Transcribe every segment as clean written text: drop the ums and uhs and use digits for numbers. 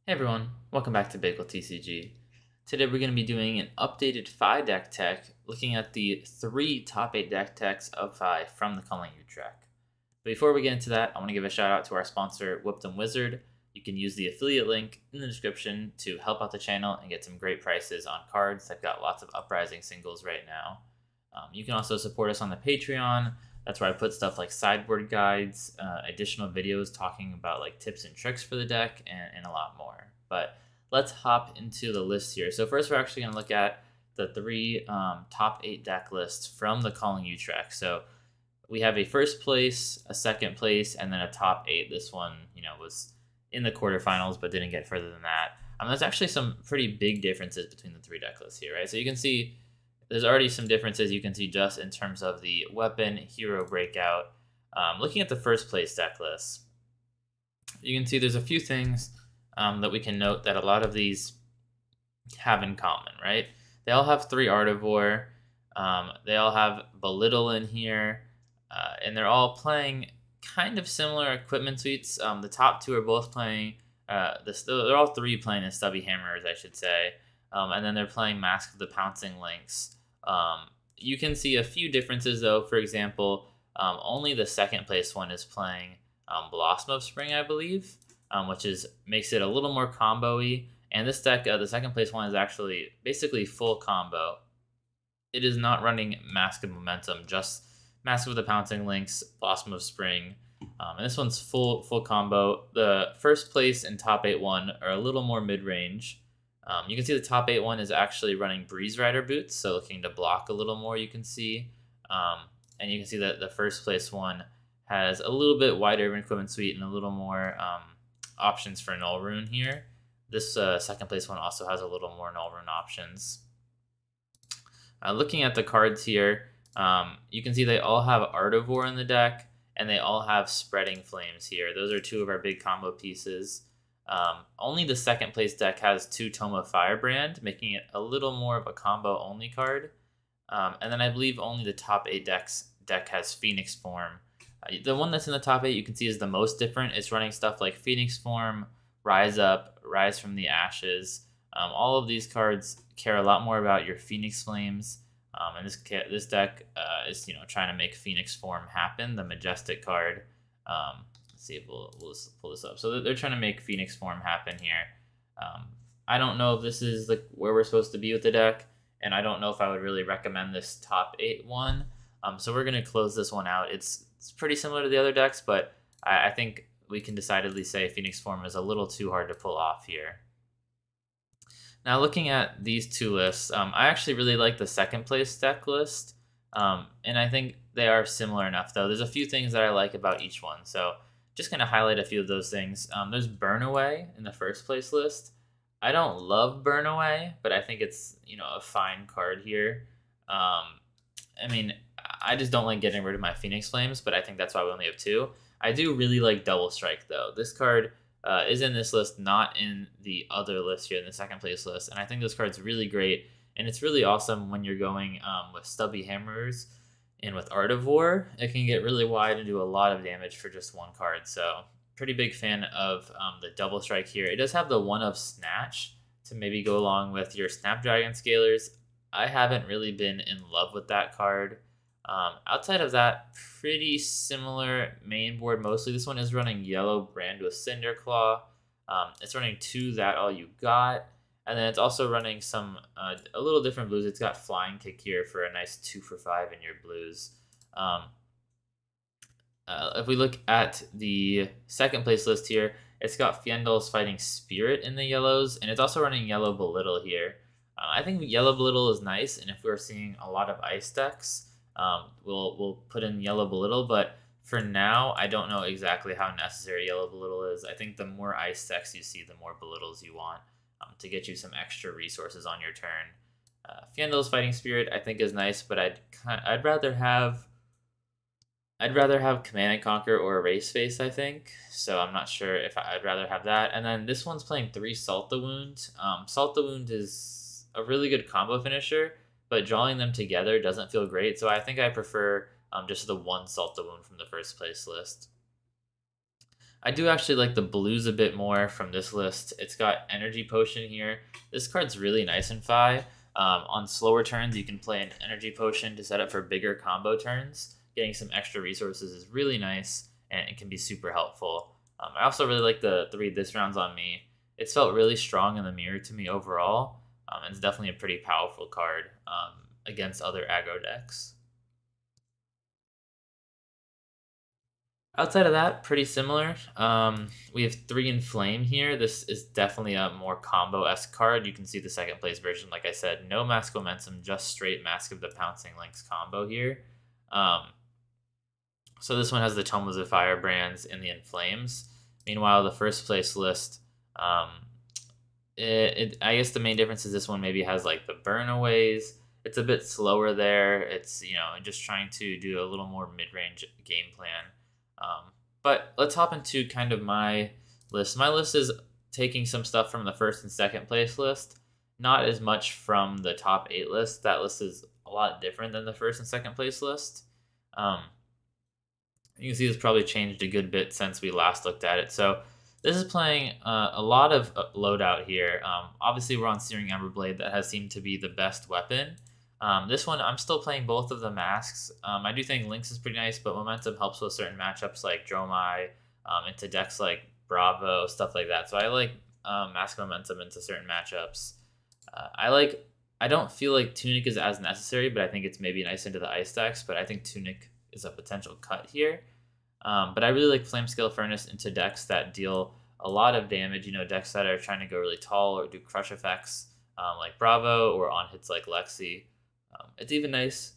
Hey everyone, welcome back to bageltcg. Today we're going to be doing an updated FAI deck tech, looking at the 3 top 8 deck techs of FAI from the Calling Utrecht. But before we get into that, I want to give a shout out to our sponsor, Whipped Wizard. You can use the affiliate link in the description to help out the channel and get some great prices on cards. They've got lots of uprising singles right now. You can also support us on the Patreon. That's where I put stuff like sideboard guides, additional videos talking about like tips and tricks for the deck, and a lot more. But let's hop into the list here. So first we're actually going to look at the 3 top 8 deck lists from the Calling Utrecht. So we have a first place, a second place, and then a top 8. This one, was in the quarterfinals but didn't get further than that. There's actually some pretty big differences between the 3 deck lists here, right? So you can see there's already some differences you can see just in terms of the weapon hero breakout. Looking at the first place deck list, you can see there's a few things that we can note that a lot of these have in common, right? They all have 3 Artivore. They all have Belittle in here, and they're all playing kind of similar equipment suites. The top 2 are both playing, they're all 3 playing as Stubby Hammerers, I should say. And then they're playing Mask of the Pouncing Lynx. You can see a few differences though. For example, only the second place one is playing Blossom of Spring, I believe, which makes it a little more combo-y. And this deck, the second place one is actually basically full combo. It is not running Mask of Momentum, just Mask of the Pouncing Lynx, Blossom of Spring. And this one's full combo. The first place and top 8 one are a little more mid-range. You can see the top 8 one is actually running Breeze Rider boots, so looking to block a little more, you can see. And you can see that the first place one has a little bit wider equipment suite and a little more options for Null Rune here. This second place one also has a little more Null Rune options. Looking at the cards here, you can see they all have Artivore in the deck, and they all have Spreading Flames here. Those are 2 of our big combo pieces. Only the second place deck has 2 Tome of Firebrand, making it a little more of a combo only card. And then I believe only the top 8 deck has Phoenix Form. The one that's in the top 8 you can see is the most different. It's running stuff like Phoenix Form, Rise Up, Rise from the Ashes. All of these cards care a lot more about your Phoenix Flames. And this deck is trying to make Phoenix Form happen, the Majestic card. See if we'll pull this up. So they're trying to make Phoenix Form happen here. I don't know if this is where we're supposed to be with the deck, and I don't know if I would really recommend this top 8 one. So we're going to close this one out. It's pretty similar to the other decks, but I think we can decidedly say Phoenix Form is a little too hard to pull off here. Now looking at these 2 lists, I actually really like the second place deck list, and I think they are similar enough though. There's a few things that I like about each one, so just going to highlight a few of those things. There's Burn Away in the first place list. I don't love Burn Away, but I think it's a fine card here. I mean, I just don't like getting rid of my Phoenix Flames, but I think that's why we only have 2. I do really like Double Strike though. This card is in this list, not in the other list here, in the second place list, and I think this card's really great, and it's really awesome when you're going with Stubby Hammerers. And with Artivore, it can get really wide and do a lot of damage for just 1 card. So pretty big fan of the Double Strike here. It does have the 1 of Snatch to maybe go along with your Snapdragon Scalers. I haven't really been in love with that card. Outside of that, pretty similar main board mostly. This one is running Yellow Brand with Cinderclaw. It's running 2 That All You Got. And then it's also running some a little different blues. It's got Flying Kick here for a nice 2 for 5 in your blues. If we look at the second place list here, it's got Fyendal's Fighting Spirit in the yellows, and it's also running Yellow Belittle here. I think Yellow Belittle is nice, and if we're seeing a lot of ice decks, we'll put in Yellow Belittle, but for now, I don't know exactly how necessary Yellow Belittle is. I think the more ice decks you see, the more Belittles you want. To get you some extra resources on your turn. Fyendal's Fighting Spirit I think is nice, but I'd rather have Command and Conquer or Erase Face, I think. So I'm not sure if I'd rather have that. And then this one's playing 3 Salt the Wound. Salt the Wound is a really good combo finisher, but drawing them together doesn't feel great. So I think I prefer just the 1 Salt the Wound from the first place list. I do actually like the blues a bit more from this list. It's got Energy Potion here. This card's really nice in FAI. On slower turns, you can play an Energy Potion to set up for bigger combo turns. Getting some extra resources is really nice, and it can be super helpful. I also really like the read this round's on me. It's felt really strong in the mirror to me overall. And it's definitely a pretty powerful card against other aggro decks. Outside of that, pretty similar. We have 3 Inflame here. This is definitely a more combo-esque card. You can see the second place version. Like I said, no Mask Momentum, just straight Mask of the Pouncing Lynx combo here. So this one has the Tomes of Fire brands and the Inflames. Meanwhile, the first place list, I guess the main difference is this one maybe has like the Burnaways. It's a bit slower there. It's, just trying to do a little more mid-range game plan. But let's hop into kind of my list. My list is taking some stuff from the first and second place list, not as much from the top 8 list. That list is a lot different than the first and second place list. You can see it's probably changed a good bit since we last looked at it. So this is playing a lot of loadout here. Obviously, we're on Searing Emberblade. That has seemed to be the best weapon. This one, I'm still playing both of the masks. I do think Lynx is pretty nice, but Momentum helps with certain matchups like Dromai, into decks like Bravo, stuff like that. So I like Mask Momentum into certain matchups. I don't feel like Tunic is as necessary, but I think it's maybe nice into the ice decks, but I think Tunic is a potential cut here. But I really like Flamescale Furnace into decks that deal a lot of damage, decks that are trying to go really tall or do crush effects like Bravo, or on hits like Galaxxi. It's even nice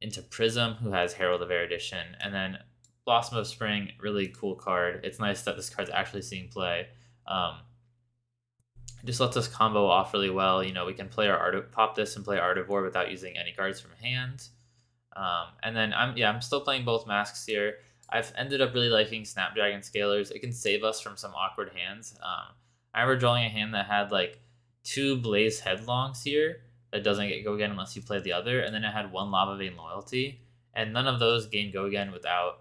into Prism, who has Herald of Erudition, and then Blossom of Spring, really cool card. It's nice that this card's actually seeing play. It just lets us combo off really well. We can play our pop this and play Artivore without using any cards from hand. And then I'm still playing both masks here. I've ended up really liking Snapdragon Scalers. It can save us from some awkward hands. I remember drawing a hand that had like 2 Blaze Headlongs here. That doesn't get Go Again unless you play the other, and then it had 1 Lava Vein Loyalty, and none of those gain Go Again without,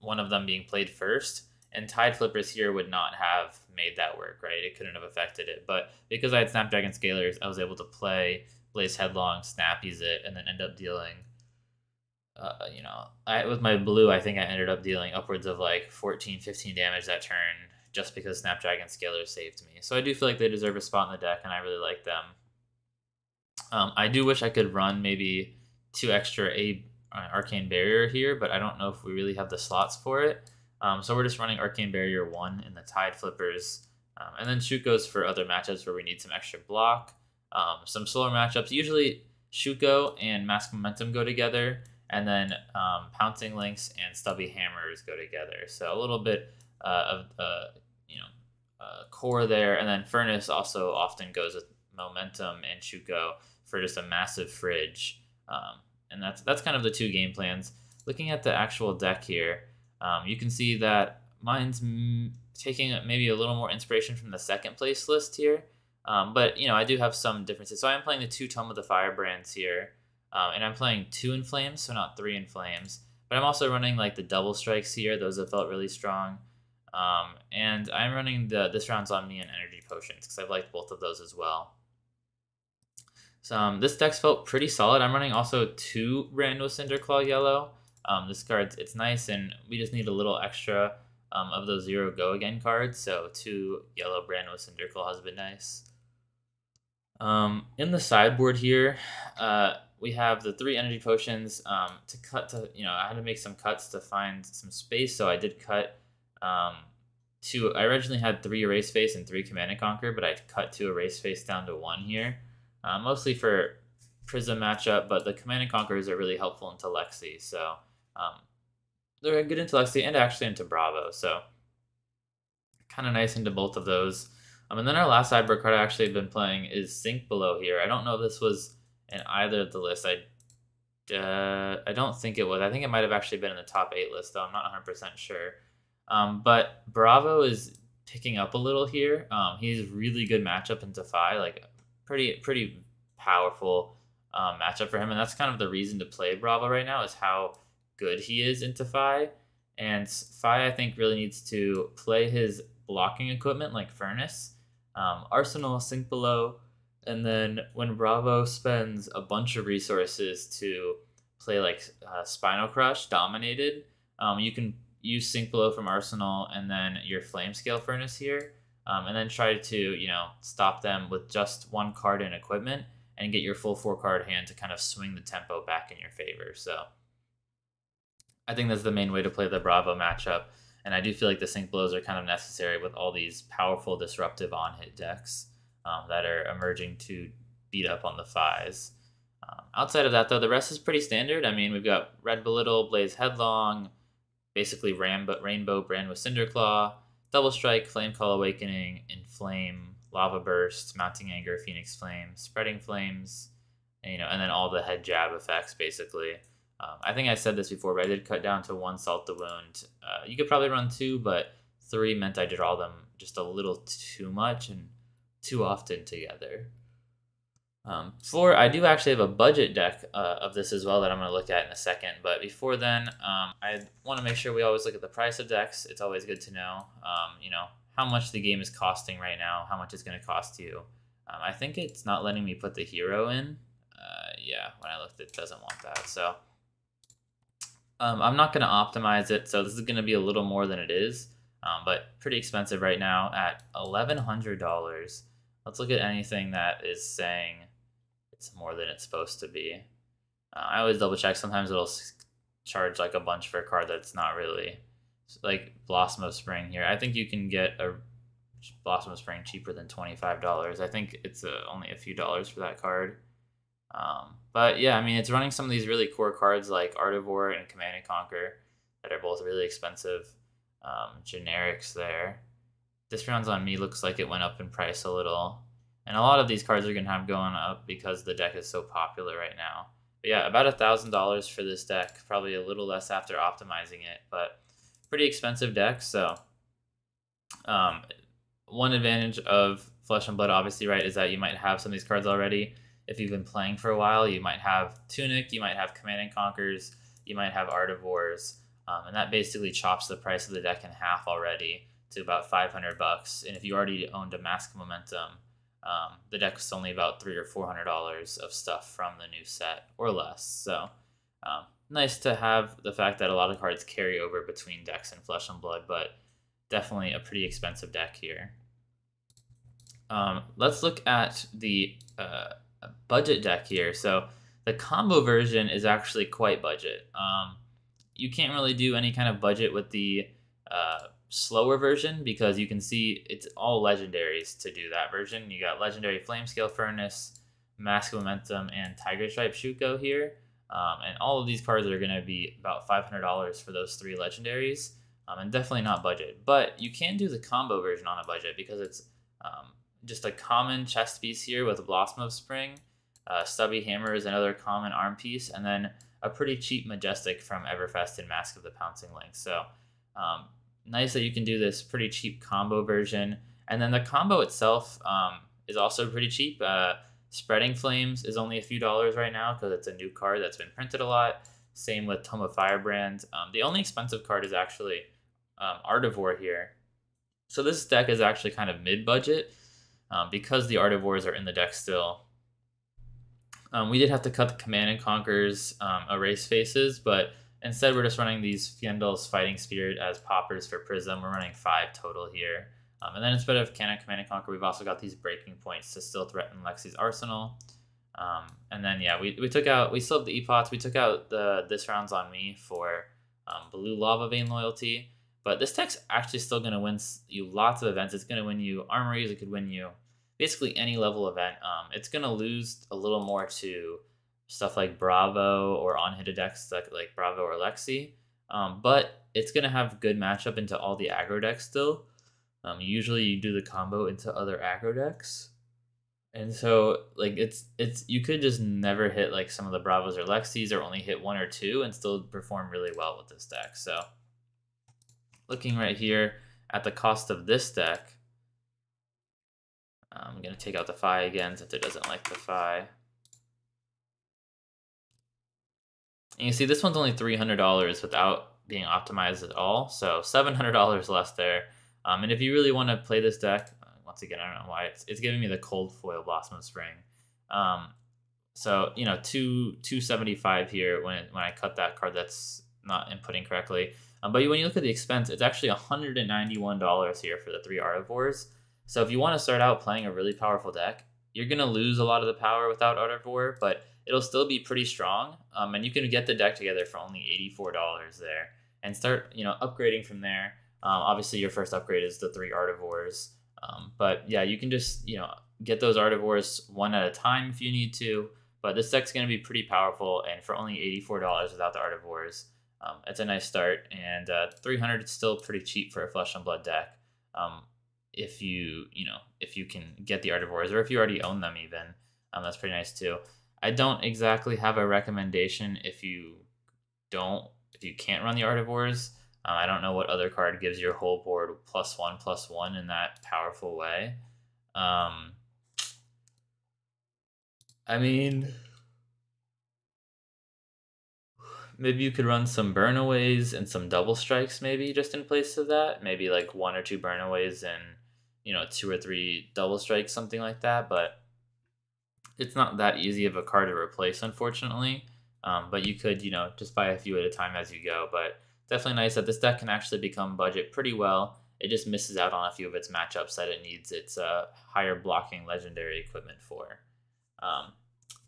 one of them being played first, and Tide Flippers here would not have made that work, right? It couldn't have affected it, but because I had Snapdragon Scalers, I was able to play Blaze Headlong, Snappies it, and then end up dealing, with my blue, I think I ended up dealing upwards of like 14, 15 damage that turn, just because Snapdragon Scalers saved me. So I do feel like they deserve a spot in the deck, and I really like them. I do wish I could run maybe 2 extra Arcane Barrier here, but I don't know if we really have the slots for it. So we're just running Arcane Barrier 1 in the Tide Flippers. And then Shuko's for other matchups where we need some extra block. Some slower matchups. Usually Shuko and Mask Momentum go together, and then Pouncing Lynx and Stubby Hammers go together. So a little bit of core there. And then Furnace also often goes with Momentum and Shuko for just a massive fridge. And that's kind of the 2 game plans. Looking at the actual deck here, you can see that mine's taking maybe a little more inspiration from the second place list here. But, I do have some differences. So I'm playing the 2 Tome of the Fire brands here. And I'm playing 2 Inflames, so not 3 Inflames. But I'm also running like the double strikes here. Those have felt really strong. And I'm running this round's on me and Energy Potions, because I've liked both of those as well. So this deck's felt pretty solid. I'm running also 2 Rando Cinderclaw yellow. This card, it's nice, and we just need a little extra of those 0 Go Again cards. So 2 yellow Rando Cinderclaw has been nice. In the sideboard here, we have the 3 Energy Potions I had to make some cuts to find some space, so I did cut 2. I originally had 3 Erase Face and 3 Command and Conquer, but I cut 2 Erase Face down to 1 here. Mostly for Prism matchup, but the Command and Conquerors are really helpful into Lexi, so they're good into Lexi and actually into Bravo, so kind of nice into both of those. And then our last sideboard card I actually have been playing is Sink Below here. I don't know if this was in either of the lists. I don't think it was. I think it might have actually been in the top 8 list, though. I'm not 100% sure. But Bravo is picking up a little here. He's really good matchup into FAI, like pretty powerful matchup for him, and that's kind of the reason to play Bravo right now, is how good he is into FAI. And FAI, I think, really needs to play his blocking equipment like Furnace, Arsenal, Sink Below, and then when Bravo spends a bunch of resources to play like Spinal Crush dominated, you can use Sink Below from Arsenal and then your Flame Scale Furnace here, and then try to stop them with just one card in equipment and get your full 4-card hand to kind of swing the tempo back in your favor. So I think that's the main way to play the Bravo matchup, and I do feel like the Sink Blows are kind of necessary with all these powerful disruptive on-hit decks that are emerging to beat up on the FAIs. Outside of that, though, the rest is pretty standard. I mean, we've got Red Belittle, Blaze Headlong, basically Rainbow Brand with Cinderclaw, Double Strike, Flame Call Awakening, Inflame, Lava Burst, Mounting Anger, Phoenix Flame, Spreading Flames, and then all the head jab effects, basically. I think I said this before, but I did cut down to 1 Salt the Wound. You could probably run 2, but 3 meant I draw them just a little too much and too often together. 4, I do actually have a budget deck of this as well that I'm going to look at in a second. But before then, I want to make sure we always look at the price of decks. It's always good to know, how much the game is costing right now, how much it's going to cost you. I think it's not letting me put the hero in. Yeah, when I looked, it doesn't want that. So I'm not going to optimize it. So this is going to be a little more than it is, but pretty expensive right now at $1,100. Let's look at anything that is saying it's more than it's supposed to be. I always double check. Sometimes it'll charge like a bunch for a card that's not really, like Blossom of Spring here. I think you can get a Blossom of Spring cheaper than $25. I think it's only a few dollars for that card. But yeah, I mean, it's running some of these really core cards like Artivore and Command and Conquer that are both really expensive generics there. This Rounds on Me looks like it went up in price a little. And a lot of these cards are going to have going up because the deck is so popular right now. But yeah, about $1,000 for this deck. Probably a little less after optimizing it, but pretty expensive deck. So one advantage of Flesh and Blood, obviously, right, is that you might have some of these cards already. If you've been playing for a while, you might have Tunic, you might have Command and Conquers, you might have Artivores, and that basically chops the price of the deck in half already to about $500. And if you already owned a Mask of Momentum, the deck was only about $300 or $400 of stuff from the new set or less. So nice to have the fact that a lot of cards carry over between decks in Flesh and Blood, but definitely a pretty expensive deck here. Let's look at the budget deck here. So the combo version is actually quite budget. You can't really do any kind of budget with the slower version because you can see it's all legendaries to do that version. You got legendary Flamescale Furnace, Mask of Momentum, and Tiger Stripe Shuko here. And all of these cards are going to be about $500 for those 3 legendaries, and definitely not budget. But you can do the combo version on a budget because it's just a common chest piece here with a Blossom of Spring, Stubby Hammer is another common arm piece, and then a pretty cheap Majestic from Everfest and Mask of the Pouncing Lynx. So nice that you can do this pretty cheap combo version. And then the combo itself is also pretty cheap. Spreading Flames is only a few dollars right now because it's a new card that's been printed a lot. Same with Tome of Firebrand. The only expensive card is actually Artivore here. So this deck is actually kind of mid-budget because the Artivores are in the deck still. We did have to cut the Command and Conquer's Erase Faces, but instead we're just running these Fyendal's Fighting Spirit as poppers for Prism. We're running 5 total here. And then instead of Command and Conquer, we've also got these breaking points to still threaten Lexi's arsenal. And then yeah, we still have the Epots. We took out the This Rounds on Me for Blue Lava Vein Loyalty. But this deck's actually still going to win you lots of events. It's going to win you armories. It could win you basically any level event. It's going to lose a little more to stuff like Bravo or on-hit decks like Bravo or Lexi. But it's going to have good matchup into all the aggro decks still. Usually you do the combo into other aggro decks. And so like it's you could just never hit like some of the Bravos or Lexis or only hit 1 or 2 and still perform really well with this deck. So looking right here at the cost of this deck, I'm going to take out the FAI again since it doesn't like the FAI. And you see this one's only $300 without being optimized at all. So $700 less there. And if you really want to play this deck, once again, I don't know why it's giving me the cold foil Blossom of Spring. So you know, 275 here when I cut that card that's not inputting correctly. But when you look at the expense, it's actually $191 here for the 3 Artivores. So if you want to start out playing a really powerful deck, you're gonna lose a lot of the power without Artivore, but it'll still be pretty strong. And you can get the deck together for only $84 there, and start upgrading from there. Obviously, your first upgrade is the 3 Artivores. But yeah, you can just get those Artivores one at a time if you need to. But this deck's going to be pretty powerful, and for only $84 without the Artivores, it's a nice start. And 300 is still pretty cheap for a Flesh and Blood deck. If you can get the Artivores, or if you already own them even, that's pretty nice too. I don't exactly have a recommendation if you can't run the Artivores. I don't know what other card gives your whole board +1/+1 in that powerful way. I mean, maybe you could run some Burnaways and some Double Strikes maybe just in place of that. Maybe like 1 or 2 Burnaways and 2 or 3 Double Strikes, something like that. But it's not that easy of a card to replace, unfortunately. But you could just buy a few at a time as you go. But definitely nice that this deck can actually become budget pretty well. It just misses out on a few of its matchups that it needs its higher blocking legendary equipment for.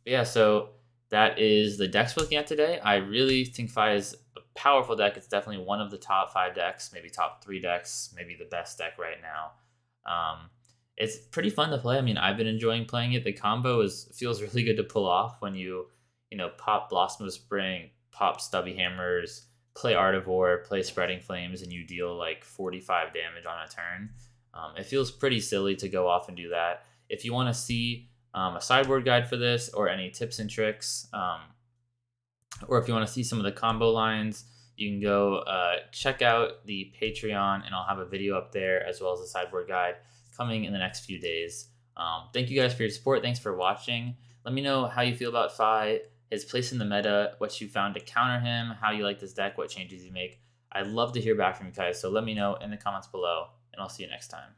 Yeah, so that is the decks we're looking at today. I really think FAI is a powerful deck. It's definitely one of the top 5 decks, maybe top 3 decks, maybe the best deck right now. It's pretty fun to play. I mean, I've been enjoying playing it. The combo feels really good to pull off when you pop Blossom of Spring, pop Stubby Hammers, play Artivore, play Spreading Flames, and you deal like 45 damage on a turn. It feels pretty silly to go off and do that. If you want to see a sideboard guide for this, or any tips and tricks, or if you want to see some of the combo lines, you can go check out the Patreon, and I'll have a video up there as well as a sideboard guide coming in the next few days. Thank you guys for your support. Thanks for watching. Let me know how you feel about FAI, his place in the meta, what you found to counter him, how you like this deck, what changes you make. I'd love to hear back from you guys, so let me know in the comments below, and I'll see you next time.